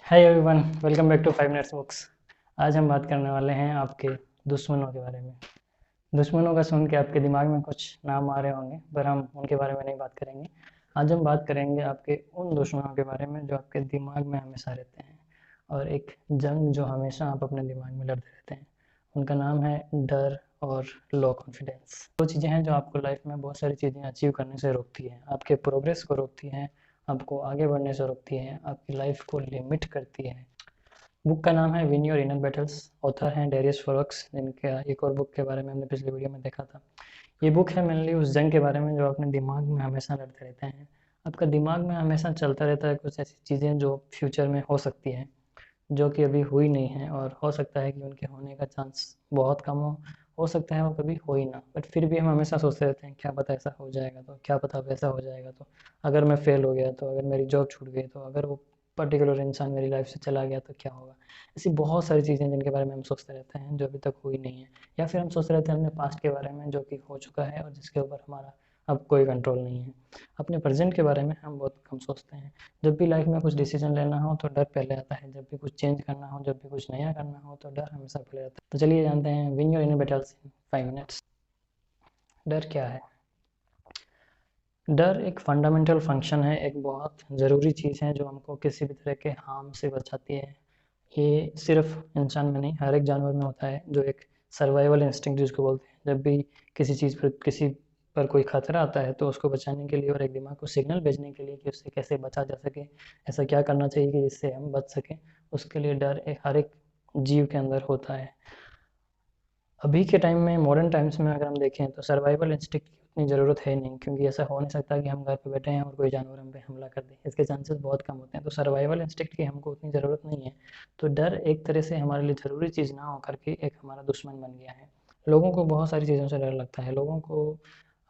Hi everyone, welcome back to 5 minutes books. आज हम बात करने वाले हैं आपके दुश्मनों के बारे में। दुश्मनों का सुन के आपके दिमाग में कुछ नाम आ रहे होंगे, पर हम उनके बारे में नहीं बात करेंगे। आज हम बात करेंगे आपके उन दुश्मनों के बारे में जो आपके दिमाग में हमेशा रहते हैं, और एक जंग जो हमेशा आप अपने दिमाग में लड़ते रहते हैं। उनका नाम है डर और लो कॉन्फिडेंस। दो चीज़ें हैं जो आपको लाइफ में बहुत सारी चीज़ें अचीव करने से रोकती हैं, आपके प्रोग्रेस को रोकती हैं, आपको आगे बढ़ने से रोकती है, आपकी लाइफ को लिमिट करती है। बुक का नाम है win your inner battles. Author हैं डेरियस फोरक्स, जिनका एक और बुक के बारे में हमने पिछले वीडियो में देखा था। ये बुक है मेनली उस जंग के बारे में जो अपने दिमाग में हमेशा लड़ते रहते हैं। आपका दिमाग में हमेशा चलता रहता है कुछ ऐसी चीज़ें जो फ्यूचर में हो सकती हैं, जो कि अभी हुई नहीं है, और हो सकता है कि उनके होने का चांस बहुत कम हो सकता है वो कभी हो ही ना। बट फिर भी हम हमेशा सोचते रहते हैं क्या पता ऐसा हो जाएगा, तो क्या पता वैसा हो जाएगा, तो अगर मैं फेल हो गया, तो अगर मेरी जॉब छूट गई, तो अगर वो पर्टिकुलर इंसान मेरी लाइफ से चला गया तो क्या होगा। ऐसी बहुत सारी चीज़ें जिनके बारे में हम सोचते रहते हैं जो अभी तक हुई नहीं है, या फिर हम सोचते रहते हैं अपने पास्ट के बारे में जो कि हो चुका है और जिसके ऊपर हमारा अब कोई कंट्रोल नहीं है। अपने प्रेजेंट के बारे में हम बहुत कम सोचते हैं। जब भी लाइफ में कुछ डिसीजन लेना हो तो डर पहले आता है, जब भी कुछ चेंज करना हो, जब भी कुछ नया करना हो, तो डर हमेशा पहले आता है। तो चलिए जानते हैं win your inner battles in 5 minutes. डर क्या है? डर एक फंडामेंटल फंक्शन है, एक बहुत ज़रूरी चीज़ है जो हमको किसी भी तरह के हार्म से बचाती है। ये सिर्फ इंसान में नहीं, हर एक जानवर में होता है, जो एक सर्वाइवल इंस्टिंक्ट जिसको बोलते हैं। जब भी किसी पर कोई खतरा आता है तो उसको बचाने के लिए और एक दिमाग को सिग्नल भेजने के लिए कि उससे कैसे बचा जा सके, ऐसा क्या करना चाहिए कि जिससे हम बच सकें, उसके लिए डर एक हर एक जीव के अंदर होता है। अभी के टाइम में, मॉडर्न टाइम्स में अगर हम देखें तो सर्वाइवल इंस्टिंक्ट की उतनी ज़रूरत है नहीं, क्योंकि ऐसा हो नहीं सकता कि हम घर पे बैठे हैं और कोई जानवर हम पे हमला कर दे। इसके चांसेस बहुत कम होते हैं, तो सर्वाइवल इंस्टिंक्ट की हमको उतनी ज़रूरत नहीं है। तो डर एक तरह से हमारे लिए ज़रूरी चीज़ ना हो करके एक हमारा दुश्मन बन गया है। लोगों को बहुत सारी चीज़ों से डर लगता है। लोगों को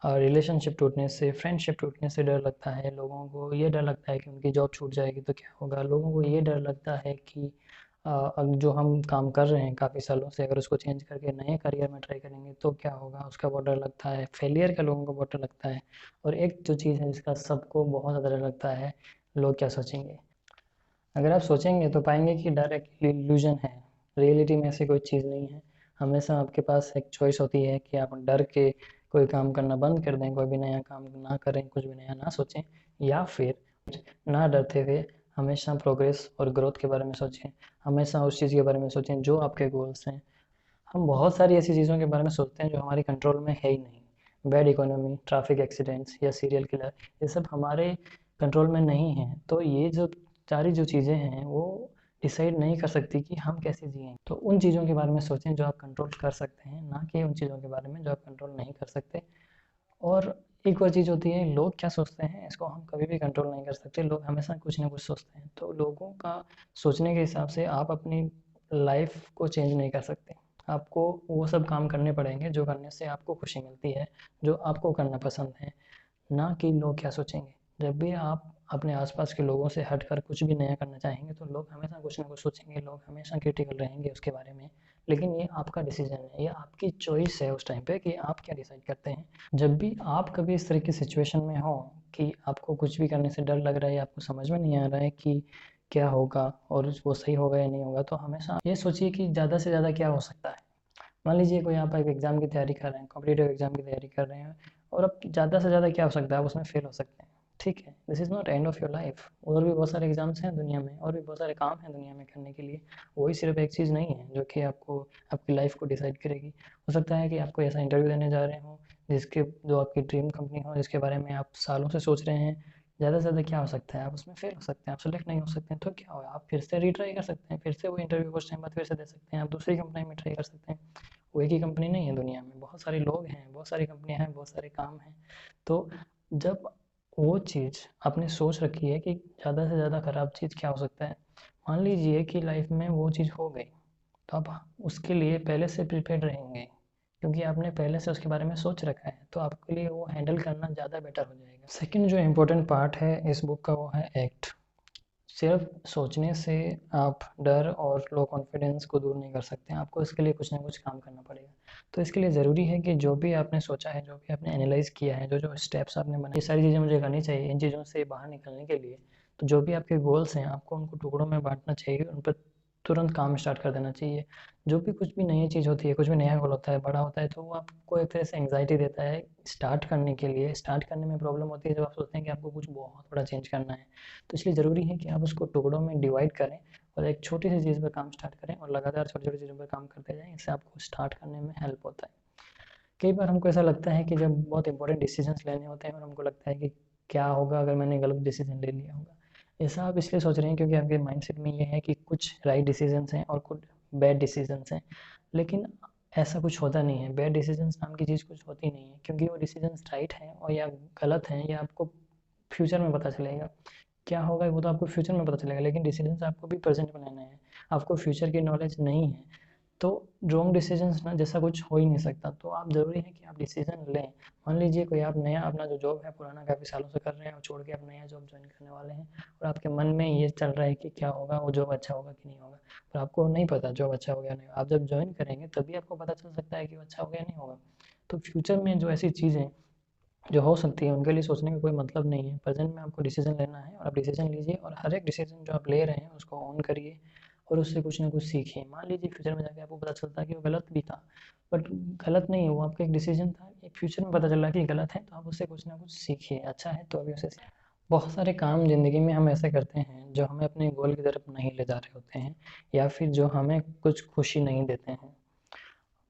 रिलेशनशिप टूटने से, फ्रेंडशिप टूटने से डर लगता है। लोगों को ये डर लगता है कि उनकी जॉब छूट जाएगी तो क्या होगा। लोगों को ये डर लगता है कि अब जो हम काम कर रहे हैं काफ़ी सालों से, अगर उसको चेंज करके नए करियर में ट्राई करेंगे तो क्या होगा, उसका बहुत डर लगता है। फेलियर का लोगों को बहुत डर लगता है। और एक जो चीज़ है जिसका सबको बहुत ज़्यादा डर लगता है, लोग क्या सोचेंगे। अगर आप सोचेंगे तो पाएंगे कि डर एक इल्यूजन है। रियलिटी में ऐसी कोई चीज़ नहीं है। हमेशा आपके पास एक चॉइस होती है कि आप डर के कोई काम करना बंद कर दें, कोई भी नया काम ना करें, कुछ भी नया ना सोचें, या फिर ना डरते हुए हमेशा प्रोग्रेस और ग्रोथ के बारे में सोचें। हमेशा उस चीज़ के बारे में सोचें जो आपके गोल्स हैं। हम बहुत सारी ऐसी चीज़ों के बारे में सोचते हैं जो हमारे कंट्रोल में है ही नहीं। बैड इकोनॉमी, ट्रैफिक एक्सीडेंट्स या सीरियल किलर, ये सब हमारे कंट्रोल में नहीं है। तो ये जो सारी जो चीज़ें हैं वो डिसाइड नहीं कर सकती कि हम कैसे जिएँ। तो उन चीज़ों के बारे में सोचें जो आप कंट्रोल कर सकते हैं, ना कि उन चीज़ों के बारे में जो आप कंट्रोल नहीं कर सकते। और एक और चीज़ होती है, लोग क्या सोचते हैं, इसको हम कभी भी कंट्रोल नहीं कर सकते। लोग हमेशा कुछ ना कुछ सोचते हैं, तो लोगों का सोचने के हिसाब से आप अपनी लाइफ को चेंज नहीं कर सकते। आपको वो सब काम करने पड़ेंगे जो करने से आपको खुशी मिलती है, जो आपको करना पसंद है, ना कि लोग क्या सोचेंगे। जब भी आप अपने आसपास के लोगों से हटकर कुछ भी नया करना चाहेंगे तो लोग हमेशा कुछ ना कुछ सोचेंगे, लोग हमेशा क्रिटिकल रहेंगे उसके बारे में। लेकिन ये आपका डिसीजन है, ये आपकी चॉइस है उस टाइम पे कि आप क्या डिसाइड करते हैं। जब भी आप कभी इस तरह की सिचुएशन में हो कि आपको कुछ भी करने से डर लग रहा है, आपको समझ में नहीं आ रहा है कि क्या होगा और वो सही होगा या नहीं होगा, तो हमेशा ये सोचिए कि ज़्यादा से ज़्यादा क्या हो सकता है। मान लीजिए कोई आप एक एग्ज़ाम की तैयारी कर रहे हैं, कॉम्पिटिटिव एग्ज़ाम की तैयारी कर रहे हैं, और अब ज़्यादा से ज़्यादा क्या हो सकता है, आप उसमें फेल हो सकते हैं। ठीक है, this is not end of your life. और भी बहुत सारे एग्ज़ाम्स हैं दुनिया में, और भी बहुत सारे काम हैं दुनिया में करने के लिए। वही सिर्फ एक चीज़ नहीं है जो कि आपको आपकी लाइफ को डिसाइड करेगी। हो सकता है कि आपको ऐसा इंटरव्यू देने जा रहे हों जिसके जो आपकी ड्रीम कंपनी हो, जिसके बारे में आप सालों से सोच रहे हैं। ज़्यादा से ज़्यादा क्या हो सकता है, आप उसमें फेल हो सकते हैं, आप सेलेक्ट नहीं हो सकते हैं, तो क्या होगा, आप फिर से रीट्राई कर सकते हैं, फिर से वो इंटरव्यू कुछ टाइम बाद फिर से दे सकते हैं, आप दूसरी कंपनी में ट्राई कर सकते हैं। वो एक ही कंपनी नहीं है, दुनिया में बहुत सारे लोग हैं, बहुत सारी कंपनियां हैं, बहुत सारे काम हैं। तो जब वो चीज़ आपने सोच रखी है कि ज़्यादा से ज़्यादा खराब चीज़ क्या हो सकता है, मान लीजिए कि लाइफ में वो चीज़ हो गई, तो आप उसके लिए पहले से प्रिपेयर्ड रहेंगे, क्योंकि आपने पहले से उसके बारे में सोच रखा है, तो आपके लिए वो हैंडल करना ज़्यादा बेटर हो जाएगा। सेकंड जो इम्पोर्टेंट पार्ट है इस बुक का वो है एक्ट। सिर्फ सोचने से आप डर और लो कॉन्फिडेंस को दूर नहीं कर सकते हैं, आपको इसके लिए कुछ ना कुछ काम करना पड़ेगा। तो इसके लिए ज़रूरी है कि जो भी आपने सोचा है, जो भी आपने एनालाइज़ किया है, जो जो स्टेप्स आपने बनाए, ये सारी चीज़ें मुझे करनी चाहिए, इन चीज़ों से बाहर निकलने के लिए तो जो भी आपके गोल्स हैं आपको उनको टुकड़ों में बांटना चाहिए, उन पर तुरंत काम स्टार्ट कर देना चाहिए। जो भी कुछ भी नई चीज़ होती है, कुछ भी नया गोल होता है, बड़ा होता है, तो वो आपको एक तरह से एंग्जाइटी देता है स्टार्ट करने के लिए। स्टार्ट करने में प्रॉब्लम होती है जब आप सोचते हैं कि आपको कुछ बहुत बड़ा चेंज करना है। तो इसलिए ज़रूरी है कि आप उसको टुकड़ों में डिवाइड करें और एक छोटी सी चीज़ पर काम स्टार्ट करें और लगातार छोटी छोटी चीज़ों पर काम करते जाएं। इससे आपको स्टार्ट करने में हेल्प होता है। कई बार हमको ऐसा लगता है कि जब बहुत इंपॉर्टेंट डिसीजंस लेने होते हैं और हमको लगता है कि क्या होगा अगर मैंने गलत डिसीजन ले लिया होगा। ऐसा आप इसलिए सोच रहे हैं क्योंकि आपके माइंडसेट में ये है कि कुछ राइट डिसीजंस हैं और कुछ बैड डिसीजंस हैं। लेकिन ऐसा कुछ होता नहीं है। बैड डिसीजंस नाम की चीज़ कुछ होती नहीं है, क्योंकि वो डिसीजंस राइट हैं और या गलत हैं या आपको फ्यूचर में पता चलेगा। क्या होगा वो तो आपको फ्यूचर में पता चलेगा, लेकिन डिसीजंस आपको भी प्रेजेंट में लेने हैं। आपको फ्यूचर की नॉलेज नहीं है, तो रॉन्ग डिसीजंस ना जैसा कुछ हो ही नहीं सकता। तो आप ज़रूरी है कि आप डिसीजन लें। मान लीजिए कोई आप नया अपना जो जॉब है पुराना काफ़ी सालों से कर रहे हैं और छोड़ के आप नया जॉब ज्वाइन करने वाले हैं, और आपके मन में ये चल रहा है कि क्या होगा, वो जॉब अच्छा होगा कि नहीं होगा, पर आपको नहीं पता जॉब अच्छा होगा या नहीं। आप जब ज्वाइन करेंगे तभी आपको पता चल सकता है कि वो अच्छा होगा या नहीं होगा। तो फ्यूचर में जो ऐसी चीज़ें जो हो सकती है उनके लिए सोचने का कोई मतलब नहीं है। प्रेजेंट में आपको डिसीजन लेना है और आप डिसीजन लीजिए, और हर एक डिसीजन जो आप ले रहे हैं उसको ऑन करिए और उससे कुछ ना कुछ सीखिए। मान लीजिए फ्यूचर में जाके आपको पता चलता है कि वो गलत भी था, बट गलत नहीं है, वो आपका एक डिसीजन था। एक फ्यूचर में पता चल रहा है कि गलत है, तो आप उससे कुछ ना कुछ सीखिए। अच्छा है तो अभी उसे बहुत सारे काम ज़िंदगी में हम ऐसे करते हैं जो हमें अपने गोल की तरफ नहीं ले जा रहे होते हैं, या फिर जो हमें कुछ खुशी नहीं देते हैं।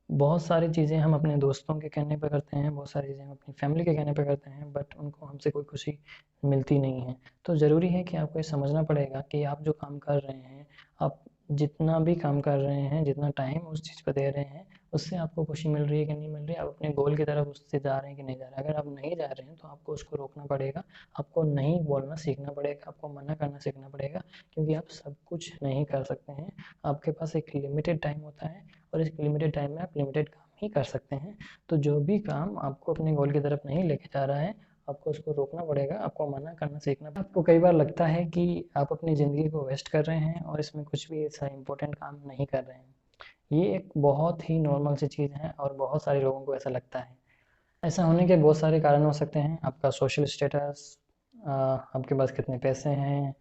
बहुत सारी चीज़ें हम अपने दोस्तों के कहने पे करते हैं, बहुत सारी चीज़ें हम अपनी फैमिली के कहने पे करते हैं, बट उनको हमसे कोई खुशी मिलती नहीं है। तो ज़रूरी है कि आपको ये समझना पड़ेगा कि आप जो काम कर रहे हैं, आप जितना भी काम कर रहे हैं, जितना टाइम उस चीज़ पे दे रहे हैं, उससे आपको खुशी मिल रही है कि नहीं मिल रही है, आप अपने गोल की तरफ उससे जा रहे हैं कि नहीं जा रहे हैं। अगर आप नहीं जा रहे हैं तो आपको उसको रोकना पड़ेगा, आपको नहीं बोलना सीखना पड़ेगा, आपको मना करना सीखना पड़ेगा, क्योंकि आप सब कुछ नहीं कर सकते हैं। आपके पास एक लिमिटेड टाइम होता है और इस लिमिटेड टाइम में आप लिमिटेड काम ही कर सकते हैं। तो जो भी काम आपको अपने गोल की तरफ नहीं लेके जा रहा है, आपको उसको रोकना पड़ेगा, आपको मना करना सीखना पड़ेगा। आपको कई बार लगता है कि आप अपनी ज़िंदगी को वेस्ट कर रहे हैं और इसमें कुछ भी ऐसा इंपॉर्टेंट काम नहीं कर रहे हैं। ये एक बहुत ही नॉर्मल सी चीज़ है और बहुत सारे लोगों को ऐसा लगता है। ऐसा होने के बहुत सारे कारण हो सकते हैं। आपका सोशल स्टेटस, आपके पास कितने पैसे हैं,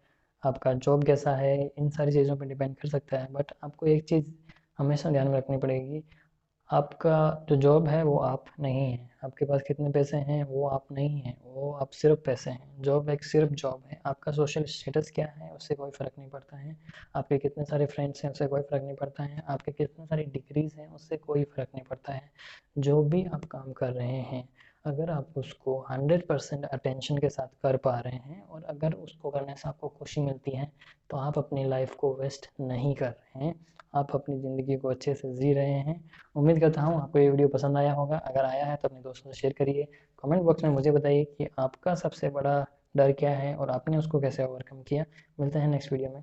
आपका जॉब कैसा है, इन सारी चीज़ों पर डिपेंड कर सकता है। बट आपको एक चीज़ हमेशा ध्यान में रखनी पड़ेगी, आपका जो जॉब है वो आप नहीं है। आपके पास कितने पैसे हैं वो आप नहीं हैं, वो आप सिर्फ पैसे हैं। जॉब एक सिर्फ जॉब है। आपका सोशल स्टेटस क्या है उससे कोई फ़र्क नहीं पड़ता है। आपके कितने सारे फ्रेंड्स हैं उससे कोई फ़र्क नहीं पड़ता है। आपके कितने सारी डिग्रीज हैं उससे कोई फ़र्क नहीं पड़ता है। जो भी आप काम कर रहे हैं, अगर आप उसको 100% अटेंशन के साथ कर पा रहे हैं और अगर उसको करने से आपको खुशी मिलती है, तो आप अपनी लाइफ को वेस्ट नहीं कर रहे हैं, आप अपनी ज़िंदगी को अच्छे से जी रहे हैं। उम्मीद करता हूँ आपको ये वीडियो पसंद आया होगा। अगर आया है तो अपने दोस्तों से शेयर करिए। कमेंट बॉक्स में मुझे बताइए कि आपका सबसे बड़ा डर क्या है और आपने उसको कैसे ओवरकम किया। मिलते हैं नेक्स्ट वीडियो में।